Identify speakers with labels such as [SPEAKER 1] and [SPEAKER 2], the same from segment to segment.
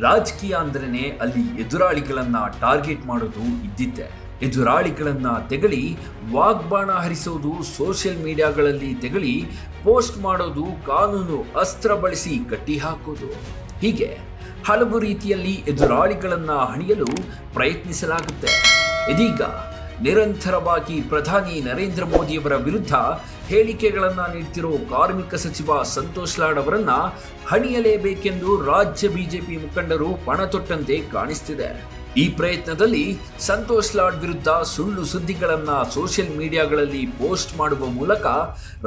[SPEAKER 1] ರಾಜಕೀಯ ಅಂದ್ರೇನೆ ಅಲ್ಲಿ ಎದುರಾಳಿಗಳನ್ನ ಟಾರ್ಗೆಟ್ ಮಾಡೋದು ಇದ್ದಿದ್ದೆ. ಎದುರಾಳಿಗಳನ್ನ ತೆಗಳಿ ವಾಗ್ಬಾಣ ಹರಿಸೋದು, ಸೋಷಿಯಲ್ ಮೀಡಿಯಾಗಳಲ್ಲಿ ತೆಗಳಿ ಪೋಸ್ಟ್ ಮಾಡೋದು, ಕಾನೂನು ಅಸ್ತ್ರ ಬಳಸಿ ಕಟ್ಟಿ ಹಾಕೋದು, ಹೀಗೆ ಹಲವು ರೀತಿಯಲ್ಲಿ ಎದುರಾಳಿಗಳನ್ನ ಹಣಿಯಲು ಪ್ರಯತ್ನಿಸಲಾಗುತ್ತೆ. ಇದೀಗ ನಿರಂತರವಾಗಿ ಪ್ರಧಾನಿ ನರೇಂದ್ರ ಮೋದಿಯವರ ವಿರುದ್ಧ ಹೇಳಿಕೆಗಳನ್ನು ನೀಡ್ತಿರೋ ಕಾರ್ಮಿಕ ಸಚಿವ ಸಂತೋಷ್ ಲಾಡ್ ಅವರನ್ನ ಹಣಿಯಲೇಬೇಕೆಂದು ರಾಜ್ಯ ಬಿಜೆಪಿ ಮುಖಂಡರು ಪಣ ತೊಟ್ಟಂತೆ ಕಾಣಿಸ್ತಿದೆ. ಈ ಪ್ರಯತ್ನದಲ್ಲಿ ಸಂತೋಷ್ ಲಾಡ್ ವಿರುದ್ಧ ಸುಳ್ಳು ಸುದ್ದಿಗಳನ್ನ ಸೋಷಿಯಲ್ ಮೀಡಿಯಾಗಳಲ್ಲಿ ಪೋಸ್ಟ್ ಮಾಡುವ ಮೂಲಕ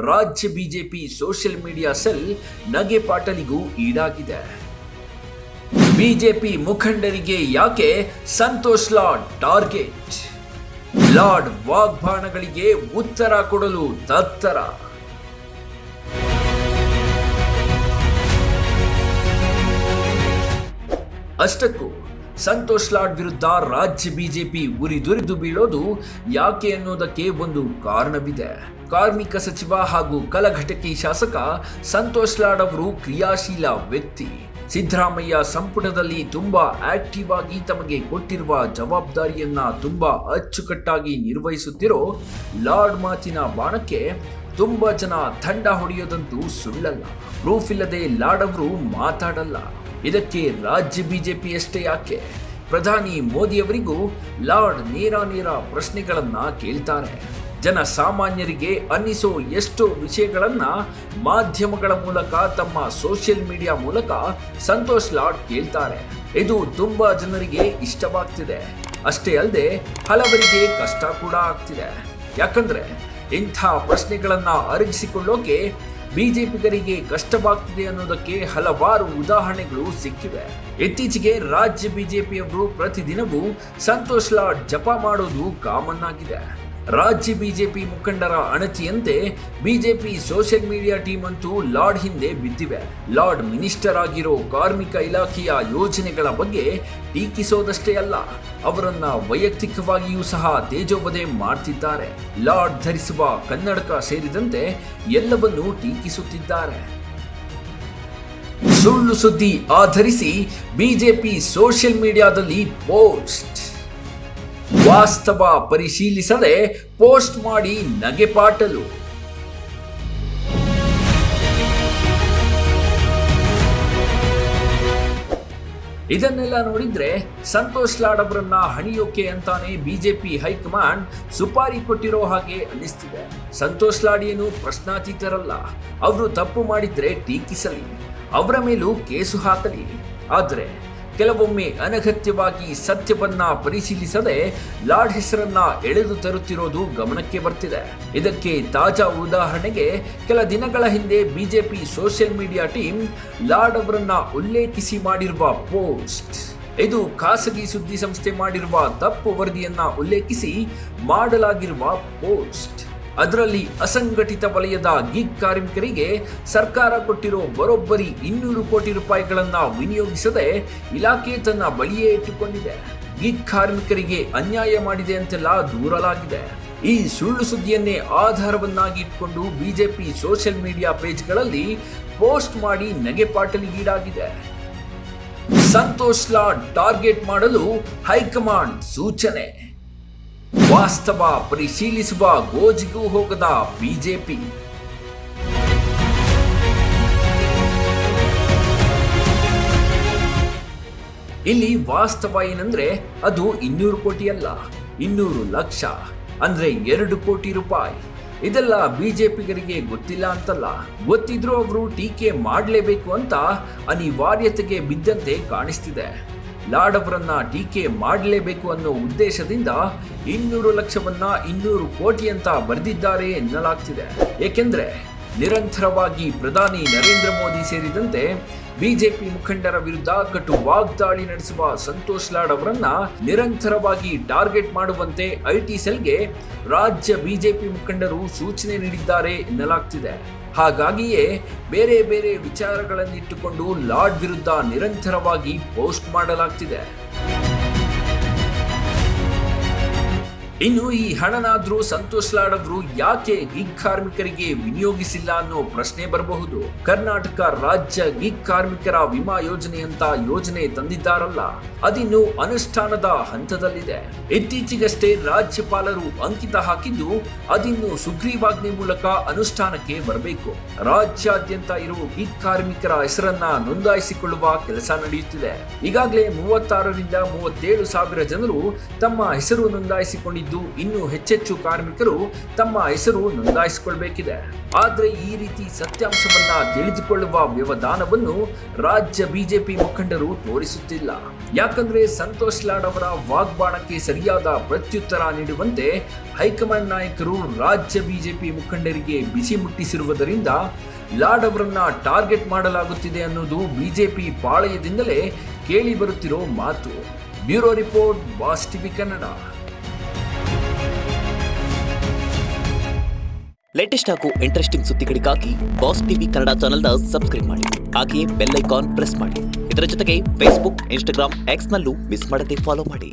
[SPEAKER 1] ರಾಜ್ಯ ಬಿಜೆಪಿ ಸೋಷಿಯಲ್ ಮೀಡಿಯಾ ಸೆಲ್ ನಗೆಪಾಟಲಿಗೂ ಈಡಾಗಿದೆ. ಬಿಜೆಪಿ ಮುಖಂಡರಿಗೆ ಯಾಕೆ ಸಂತೋಷ್ ಲಾಡ್ ಟಾರ್ಗೆಟ್? ಲಾಡ್ ವಾಗ್ಬಾಣಗಳಿಗೆ ಉತ್ತರ ಕೊಡಲು ತತ್ತರ. ಅಷ್ಟಕ್ಕೂ ಸಂತೋಷ್ ಲಾಡ್ ವಿರುದ್ಧ ರಾಜ್ಯ ಬಿಜೆಪಿ ಉರಿದುರಿದು ಬೀಳೋದು ಯಾಕೆ ಅನ್ನೋದಕ್ಕೆ ಒಂದು ಕಾರಣವಿದೆ. ಕಾರ್ಮಿಕ ಸಚಿವ ಹಾಗೂ ಕಲಘಟಕಿ ಶಾಸಕ ಸಂತೋಷ್ ಲಾಡ್ ಅವರು ಕ್ರಿಯಾಶೀಲ ವ್ಯಕ್ತಿ. ಸಿದ್ದರಾಮಯ್ಯ ಸಂಪುಟದಲ್ಲಿ ತುಂಬಾ ಆಕ್ಟಿವ್ ಆಗಿ ತಮಗೆ ಕೊಟ್ಟಿರುವ ಜವಾಬ್ದಾರಿಯನ್ನ ತುಂಬಾ ಅಚ್ಚುಕಟ್ಟಾಗಿ ನಿರ್ವಹಿಸುತ್ತಿರೋ ಲಾಡ್ ಮಾತಿನ ಬಾಣಕ್ಕೆ ತುಂಬಾ ಜನ ತಂಡ ಹೊಡೆಯೋದಂತೂ ಸುಳ್ಳಲ್ಲ. ಪ್ರೂಫ್ ಇಲ್ಲದೆ ಲಾಡ್ ಅವರು ಮಾತಾಡಲ್ಲ. ಇದಕ್ಕೆ ರಾಜ್ಯ ಬಿಜೆಪಿ ಅಷ್ಟೇ ಯಾಕೆ, ಪ್ರಧಾನಿ ಮೋದಿಯವರಿಗೂ ಲಾಡ್ ನೇರ ಪ್ರಶ್ನೆಗಳನ್ನ ಕೇಳ್ತಾರೆ. ಜನಸಾಮಾನ್ಯರಿಗೆ ಅನ್ನಿಸೋ ಎಷ್ಟೋ ವಿಷಯಗಳನ್ನ ಮಾಧ್ಯಮಗಳ ಮೂಲಕ, ತಮ್ಮ ಸೋಷಿಯಲ್ ಮೀಡಿಯಾ ಮೂಲಕ ಸಂತೋಷ್ ಲಾಡ್ ಕೇಳ್ತಾರೆ. ಇದು ತುಂಬಾ ಜನರಿಗೆ ಇಷ್ಟವಾಗ್ತಿದೆ. ಅಷ್ಟೇ ಅಲ್ಲದೆ ಹಲವರಿಗೆ ಕಷ್ಟ ಕೂಡ ಆಗ್ತಿದೆ. ಯಾಕಂದ್ರೆ ಇಂಥ ಪ್ರಶ್ನೆಗಳನ್ನ ಅರಗಿಸಿಕೊಳ್ಳೋಕೆ ಬಿಜೆಪಿಗರಿಗೆ ಕಷ್ಟವಾಗ್ತಿದೆ ಅನ್ನೋದಕ್ಕೆ ಹಲವಾರು ಉದಾಹರಣೆಗಳು ಸಿಕ್ಕಿವೆ. ಇತ್ತೀಚೆಗೆ ರಾಜ್ಯ ಬಿಜೆಪಿಯವರು ಪ್ರತಿದಿನವೂ ಸಂತೋಷ್ ಲಾಡ್ ಜಪ ಮಾಡೋದು ಕಾಮನ್ ಆಗಿದೆ. ರಾಜ್ಯ ಬಿಜೆಪಿ ಮುಖಂಡರ ಅಣತಿಯಂತೆ ಬಿಜೆಪಿ ಸೋಷಿಯಲ್ ಮೀಡಿಯಾ ಟೀಮ್ ಅಂತೂ ಲಾಡ್ ಹಿಂದೆ ಬಿದ್ದಿವೆ. ಲಾಡ್ ಮಿನಿಸ್ಟರ್ ಆಗಿರೋ ಕಾರ್ಮಿಕ ಇಲಾಖೆಯ ಯೋಜನೆಗಳ ಬಗ್ಗೆ ಟೀಕಿಸೋದಷ್ಟೇ ಅಲ್ಲ, ಅವರನ್ನ ವೈಯಕ್ತಿಕವಾಗಿಯೂ ಸಹ ತೇಜೋವಧೆ ಮಾಡ್ತಿದ್ದಾರೆ. ಲಾಡ್ ಧರಿಸುವ ಕನ್ನಡಕ ಸೇರಿದಂತೆ ಎಲ್ಲವನ್ನೂ ಟೀಕಿಸುತ್ತಿದ್ದಾರೆ. ಸುಳ್ಳು ಸುದ್ದಿ ಆಧರಿಸಿ ಬಿಜೆಪಿ ಸೋಷಿಯಲ್ ಮೀಡಿಯಾದಲ್ಲಿ ಪೋಸ್ಟ್, ವಾಸ್ತವ ಪರಿಶೀಲಿಸದೆ ಪೋಸ್ಟ್ ಮಾಡಿ ನಗೆಪಾಟಲು. ಇದನ್ನೆಲ್ಲ ನೋಡಿದ್ರೆ ಸಂತೋಷ್ ಲಾಡ್ ಅವರನ್ನ ಹಣಿಯೋಕೆ ಅಂತಾನೆ ಬಿಜೆಪಿ ಹೈಕಮಾಂಡ್ ಸುಪಾರಿ ಕೊಟ್ಟಿರೋ ಹಾಗೆ ಅನ್ನಿಸ್ತಿದೆ. ಸಂತೋಷ್ ಲಾಡ್ ಏನು ಪ್ರಶ್ನಾತೀತರಲ್ಲ. ಅವರು ತಪ್ಪು ಮಾಡಿದ್ರೆ ಟೀಕಿಸಲಿ, ಅವರ ಮೇಲೂ ಕೇಸು ಹಾಕಲಿ. ಆದ್ರೆ ಕೆಲವೊಮ್ಮೆ ಅನಗತ್ಯವಾಗಿ ಸತ್ಯವನ್ನ ಪರಿಶೀಲಿಸದೆ ಲಾಡ್ ಹೆಸರನ್ನ ಎಳೆದು ತರುತ್ತಿರೋದು ಗಮನಕ್ಕೆ ಬರ್ತಿದೆ. ಇದಕ್ಕೆ ತಾಜಾ ಉದಾಹರಣೆಗೆ ಕೆಲ ದಿನಗಳ ಹಿಂದೆ BJP social media team Lad ಅವರನ್ನ ಉಲ್ಲೇಖಿಸಿ ಮಾಡಿರುವ ಪೋಸ್ಟ್. ಇದು ಖಾಸಗಿ ಸುದ್ದಿ ಸಂಸ್ಥೆ ಮಾಡಿರುವ ತಪ್ಪು ವರದಿಯನ್ನ ಉಲ್ಲೇಖಿಸಿ ಮಾಡಲಾಗಿರುವ ಪೋಸ್ಟ್. ಅದರಲ್ಲಿ ಅಸಂಘಟಿತ ವಲಯದ ಗಿಗ್ ಕಾರ್ಮಿಕರಿಗೆ ಸರ್ಕಾರ ಕೊಟ್ಟಿರೋ ಬರೋಬ್ಬರಿ 200 ಕೋಟಿ ರೂಪಾಯಿಗಳನ್ನ ವಿನಿಯೋಗಿಸದೆ ಇಲಾಖೆ ತನ್ನ ಬಳಿಯೇ ಇಟ್ಟುಕೊಂಡಿದೆ. ಗಿಗ್ ಕಾರ್ಮಿಕರಿಗೆ ಅನ್ಯಾಯ ಮಾಡಿದೆ ಅಂತೆಲ್ಲ ದೂರಲಾಗಿದೆ. ಈ ಸುಳ್ಳು ಸುದ್ದಿಯನ್ನೇ ಆಧಾರವನ್ನಾಗಿ ಇಟ್ಕೊಂಡು ಬಿಜೆಪಿ ಸೋಷಿಯಲ್ ಮೀಡಿಯಾ ಪೇಜ್ಗಳಲ್ಲಿ ಪೋಸ್ಟ್ ಮಾಡಿ ನಗೆಪಾಟಲಿಗೀಡಾಗಿದೆ. ಸಂತೋಷ್ ಲಾಡ್ ಟಾರ್ಗೆಟ್ ಮಾಡಲು ಹೈಕಮಾಂಡ್ ಸೂಚನೆ, ವಾಸ್ತವ ಪರಿಶೀಲಿಸುವ ಗೋಜಿಗೂ ಹೋಗದ ಬಿಜೆಪಿ. ಇಲ್ಲಿ ವಾಸ್ತವ ಏನಂದ್ರೆ ಅದು 200 ಕೋಟಿ ಅಲ್ಲ, 200 ಲಕ್ಷ ಅಂದ್ರೆ 2 ಕೋಟಿ ರೂಪಾಯಿ. ಇದೆಲ್ಲ ಬಿಜೆಪಿಗರಿಗೆ ಗೊತ್ತಿಲ್ಲ ಅಂತಲ್ಲ, ಗೊತ್ತಿದ್ರೂ ಅವರು ಟೀಕೆ ಮಾಡಲೇಬೇಕು ಅಂತ ಅನಿವಾರ್ಯತೆಗೆ ಬಿದ್ದಂತೆ ಕಾಣಿಸ್ತಿದೆ. ಲಾಡ್ ಅವರನ್ನ ಟೀಕೆ ಮಾಡಲೇಬೇಕು ಅನ್ನೋ ಉದ್ದೇಶದಿಂದ 200 ಲಕ್ಷವನ್ನ 200 ಕೋಟಿ ಅಂತ ಬರೆದಿದ್ದಾರೆ ಎನ್ನಲಾಗ್ತಿದೆ. ಏಕೆಂದ್ರೆ ನಿರಂತರವಾಗಿ ಪ್ರಧಾನಿ ನರೇಂದ್ರ ಮೋದಿ ಸೇರಿದಂತೆ ಬಿಜೆಪಿ ಮುಖಂಡರ ವಿರುದ್ಧ ಕಟು ವಾಗ್ದಾಳಿ ನಡೆಸುವ ಸಂತೋಷ್ ಲಾಡ್ ಅವರನ್ನ ನಿರಂತರವಾಗಿ ಟಾರ್ಗೆಟ್ ಮಾಡುವಂತೆ ಐಟಿ ಸೆಲ್ಗೆ ರಾಜ್ಯ ಬಿಜೆಪಿ ಮುಖಂಡರು ಸೂಚನೆ ನೀಡಿದ್ದಾರೆ ಎನ್ನಲಾಗ್ತಿದೆ. ಹಾಗಾಗಿಯೇ ಬೇರೆ ಬೇರೆ ವಿಚಾರಗಳನ್ನಿಟ್ಟುಕೊಂಡು ಲಾಡ್ ವಿರುದ್ಧ ನಿರಂತರವಾಗಿ ಪೋಸ್ಟ್ ಮಾಡಲಾಗ್ತಿದೆ. ಇನ್ನು ಈ ಹಣನಾದ್ರೂ ಸಂತೋಷ್ ಲಾಡ್ ಅವರು ಯಾಕೆ ಗಿಗ್ ಕಾರ್ಮಿಕರಿಗೆ ವಿನಿಯೋಗಿಸಿಲ್ಲ ಅನ್ನೋ ಪ್ರಶ್ನೆ ಬರಬಹುದು. ಕರ್ನಾಟಕ ರಾಜ್ಯ ಗಿಗ್ ಕಾರ್ಮಿಕರ ವಿಮಾ ಯೋಜನೆ ಅಂತ ಯೋಜನೆ ತಂದಿದ್ದಾರಲ್ಲ, ಅದಿನ್ನು ಅನುಷ್ಠಾನದ ಹಂತದಲ್ಲಿದೆ. ಇತ್ತೀಚೆಗಷ್ಟೇ ರಾಜ್ಯಪಾಲರು ಅಂಕಿತ ಹಾಕಿದ್ದು ಅದಿನ್ನು ಸುಗ್ರೀವಾಜ್ಞೆ ಮೂಲಕ ಅನುಷ್ಠಾನಕ್ಕೆ ಬರಬೇಕು. ರಾಜ್ಯಾದ್ಯಂತ ಇರುವ ಗಿಗ್ ಕಾರ್ಮಿಕರ ಹೆಸರನ್ನ ನೋಂದಾಯಿಸಿಕೊಳ್ಳುವ ಕೆಲಸ ನಡೆಯುತ್ತಿದೆ. ಈಗಾಗಲೇ 36ರಿಂದ 37 ಸಾವಿರ ಜನರು ತಮ್ಮ ಹೆಸರು ನೋಂದಾಯಿಸಿಕೊಂಡಿದ್ದು, ಇನ್ನು ಹೆಚ್ಚೆಚ್ಚು ಕಾರ್ಮಿಕರು ತಮ್ಮ ಹೆಸರು ನೋಂದಾಯಿಸಿಕೊಳ್ಬೇಕಿದೆ. ಆದ್ರೆ ಈ ರೀತಿ ಸತ್ಯಾಂಶವನ್ನ ತಿಳಿದುಕೊಳ್ಳುವ ವ್ಯವಧಾನವನ್ನು ರಾಜ್ಯ ಬಿಜೆಪಿ ಮುಖಂಡರು ತೋರಿಸುತ್ತಿಲ್ಲ. ಯಾಕಂದ್ರೆ ಸಂತೋಷ್ ಲಾಡ್ ಅವರ ವಾಗ್ಬಾಣಕ್ಕೆ ಸರಿಯಾದ ಪ್ರತ್ಯುತ್ತರ ನೀಡುವಂತೆ ಹೈಕಮಾಂಡ್ ನಾಯಕರು ರಾಜ್ಯ ಬಿಜೆಪಿ ಮುಖಂಡರಿಗೆ ಬಿಸಿ ಮುಟ್ಟಿಸಿರುವುದರಿಂದ ಲಾಡ್ ಅವರನ್ನ ಟಾರ್ಗೆಟ್ ಮಾಡಲಾಗುತ್ತಿದೆ ಅನ್ನೋದು ಬಿಜೆಪಿ ಪಾಳೆಯದಿಂದಲೇ ಕೇಳಿ ಬರುತ್ತಿರೋ ಮಾತು. Bureau report, boss TV Kannada.
[SPEAKER 2] Latest ಹಾಗೂ ಇಂಟ್ರೆಸ್ಟಿಂಗ್ ಸುದ್ದಿಗಳಿಗಾಗಿ ಬಾಸ್ ಟಿವಿ ಕನ್ನಡ ಚಾನೆಲ್ನ ಸಬ್ಸ್ಕ್ರೈಬ್ ಮಾಡಿ. ಹಾಗೆಯೇ ಬೆಲ್ ಐಕಾನ್ ಪ್ರೆಸ್ ಮಾಡಿ. ಇದರ ಜೊತೆಗೆ ಫೇಸ್ಬುಕ್, ಇನ್ಸ್ಟಾಗ್ರಾಮ್, ಎಕ್ಸ್ನಲ್ಲೂ ಮಿಸ್ ಮಾಡದೆ ಫಾಲೋ ಮಾಡಿ.